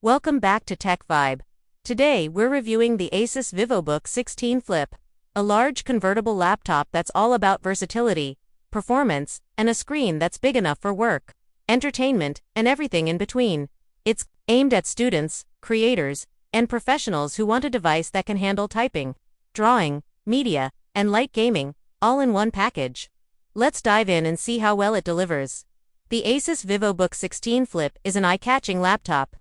Welcome back to Tech Vibe. Today we're reviewing the Asus Vivobook 16 Flip, a large convertible laptop that's all about versatility, performance, and a screen that's big enough for work, entertainment, and everything in between. It's aimed at students, creators, and professionals who want a device that can handle typing, drawing, media, and light gaming, all in one package. Let's dive in and see how well it delivers. The Asus Vivobook 16 Flip is an eye-catching laptop.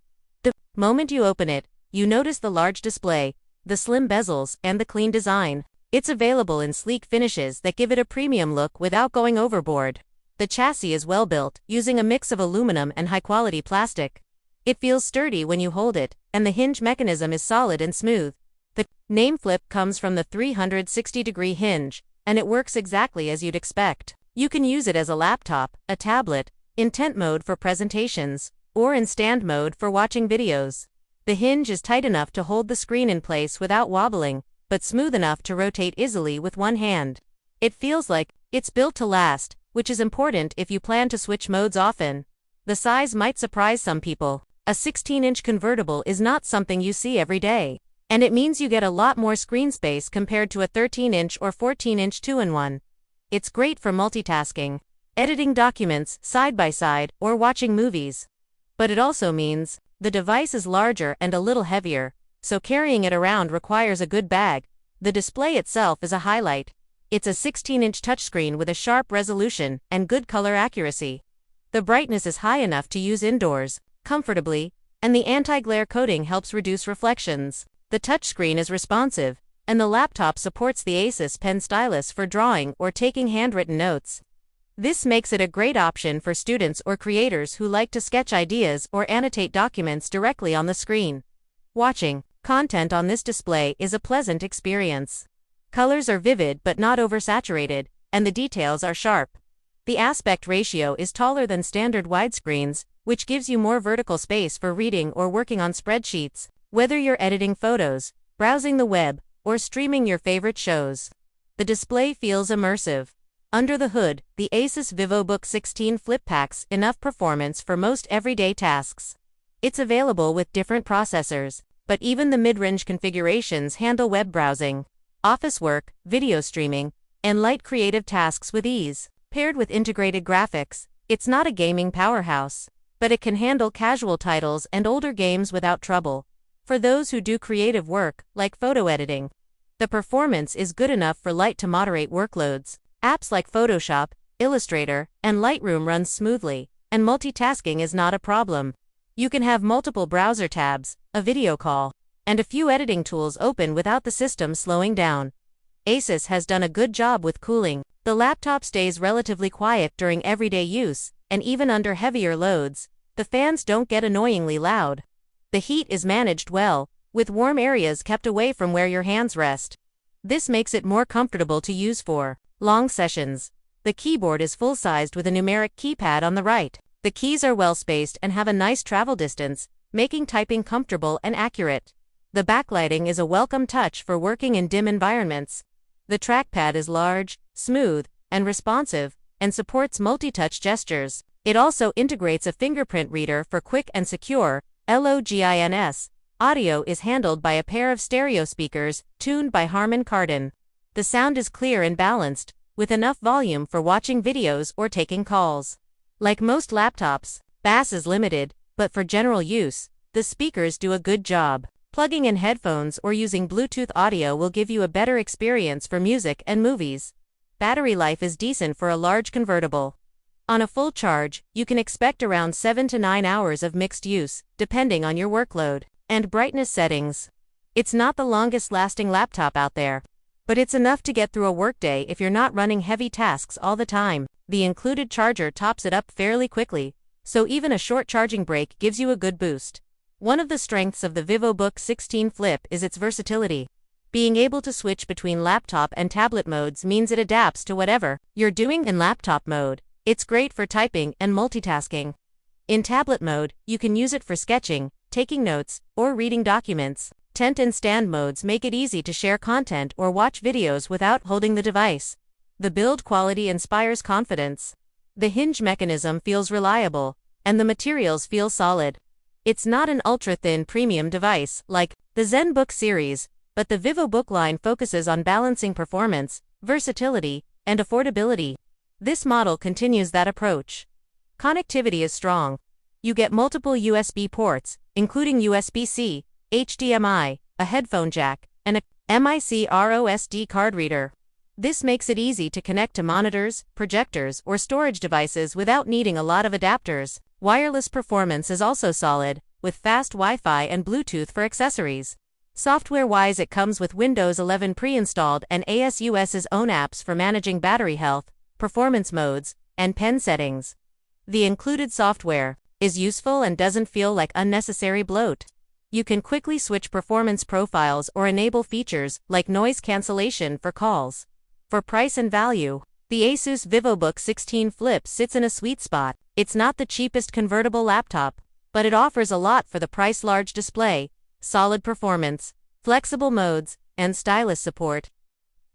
The moment you open it, you notice the large display, the slim bezels, and the clean design. It's available in sleek finishes that give it a premium look without going overboard. The chassis is well built, using a mix of aluminum and high-quality plastic. It feels sturdy when you hold it, and the hinge mechanism is solid and smooth. The name Flip comes from the 360-degree hinge, and it works exactly as you'd expect. You can use it as a laptop, a tablet, in tent mode for presentations, or in stand mode for watching videos. The hinge is tight enough to hold the screen in place without wobbling, but smooth enough to rotate easily with one hand. It feels like it's built to last, which is important if you plan to switch modes often. The size might surprise some people. A 16-inch convertible is not something you see every day, and it means you get a lot more screen space compared to a 13-inch or 14-inch 2-in-1. It's great for multitasking, editing documents side by side, or watching movies. But it also means the device is larger and a little heavier, so carrying it around requires a good bag. The display itself is a highlight. It's a 16-inch touchscreen with a sharp resolution and good color accuracy. The brightness is high enough to use indoors, comfortably, and the anti-glare coating helps reduce reflections. The touchscreen is responsive, and the laptop supports the Asus Pen Stylus for drawing or taking handwritten notes. This makes it a great option for students or creators who like to sketch ideas or annotate documents directly on the screen. Watching content on this display is a pleasant experience. Colors are vivid but not oversaturated, and the details are sharp. The aspect ratio is taller than standard widescreens, which gives you more vertical space for reading or working on spreadsheets, whether you're editing photos, browsing the web, or streaming your favorite shows. The display feels immersive. Under the hood, the Asus Vivobook 16 Flip packs enough performance for most everyday tasks. It's available with different processors, but even the mid-range configurations handle web browsing, office work, video streaming, and light creative tasks with ease. Paired with integrated graphics, it's not a gaming powerhouse, but it can handle casual titles and older games without trouble. For those who do creative work, like photo editing, the performance is good enough for light to moderate workloads. Apps like Photoshop, Illustrator, and Lightroom run smoothly, and multitasking is not a problem. You can have multiple browser tabs, a video call, and a few editing tools open without the system slowing down. Asus has done a good job with cooling. The laptop stays relatively quiet during everyday use, and even under heavier loads, the fans don't get annoyingly loud. The heat is managed well, with warm areas kept away from where your hands rest. This makes it more comfortable to use for long sessions. The keyboard is full-sized with a numeric keypad on the right. The keys are well-spaced and have a nice travel distance, making typing comfortable and accurate. The backlighting is a welcome touch for working in dim environments. The trackpad is large, smooth, and responsive, and supports multi-touch gestures. It also integrates a fingerprint reader for quick and secure logins. Audio is handled by a pair of stereo speakers, tuned by Harman Kardon. The sound is clear and balanced, with enough volume for watching videos or taking calls. Like most laptops, bass is limited, but for general use, the speakers do a good job. Plugging in headphones or using Bluetooth audio will give you a better experience for music and movies. Battery life is decent for a large convertible. On a full charge, you can expect around 7 to 9 hours of mixed use, depending on your workload and brightness settings. It's not the longest-lasting laptop out there, but it's enough to get through a workday if you're not running heavy tasks all the time. The included charger tops it up fairly quickly, so even a short charging break gives you a good boost. One of the strengths of the Vivobook 16 Flip is its versatility. Being able to switch between laptop and tablet modes means it adapts to whatever you're doing. In laptop mode, it's great for typing and multitasking. In tablet mode, you can use it for sketching, taking notes, or reading documents. Tent and stand modes make it easy to share content or watch videos without holding the device. The build quality inspires confidence. The hinge mechanism feels reliable, and the materials feel solid. It's not an ultra-thin premium device like the ZenBook series, but the Vivobook line focuses on balancing performance, versatility, and affordability. This model continues that approach. Connectivity is strong. You get multiple USB ports, including USB-C, HDMI, a headphone jack, and a microSD card reader. This makes it easy to connect to monitors, projectors, or storage devices without needing a lot of adapters. Wireless performance is also solid, with fast Wi-Fi and Bluetooth for accessories. Software-wise, it comes with Windows 11 pre-installed and ASUS's own apps for managing battery health, performance modes, and pen settings. The included software is useful and doesn't feel like unnecessary bloat. You can quickly switch performance profiles or enable features like noise cancellation for calls. For price and value, the Asus Vivobook 16 Flip sits in a sweet spot. It's not the cheapest convertible laptop, but it offers a lot for the price: large display, solid performance, flexible modes, and stylus support.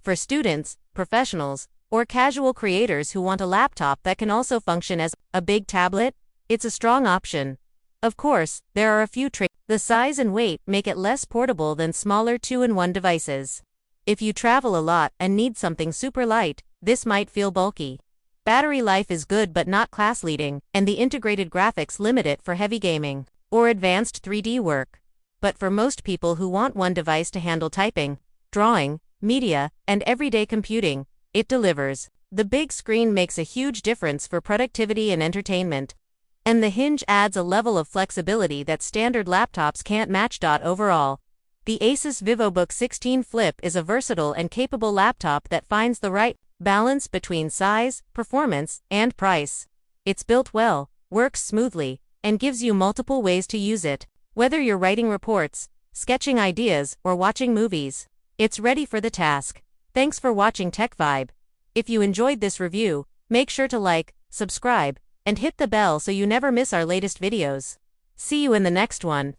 For students, professionals, or casual creators who want a laptop that can also function as a big tablet, it's a strong option. Of course, there are a few tricks. The size and weight make it less portable than smaller 2-in-1 devices. If you travel a lot and need something super light, this might feel bulky. Battery life is good but not class-leading, and the integrated graphics limit it for heavy gaming or advanced 3D work. But for most people who want one device to handle typing, drawing, media, and everyday computing, it delivers. The big screen makes a huge difference for productivity and entertainment, and the hinge adds a level of flexibility that standard laptops can't match. Overall, the Asus Vivobook 16 Flip is a versatile and capable laptop that finds the right balance between size, performance, and price. It's built well, works smoothly, and gives you multiple ways to use it. Whether you're writing reports, sketching ideas, or watching movies, it's ready for the task. Thanks for watching Tech Vibe. If you enjoyed this review, make sure to like, subscribe, and hit the bell so you never miss our latest videos. See you in the next one.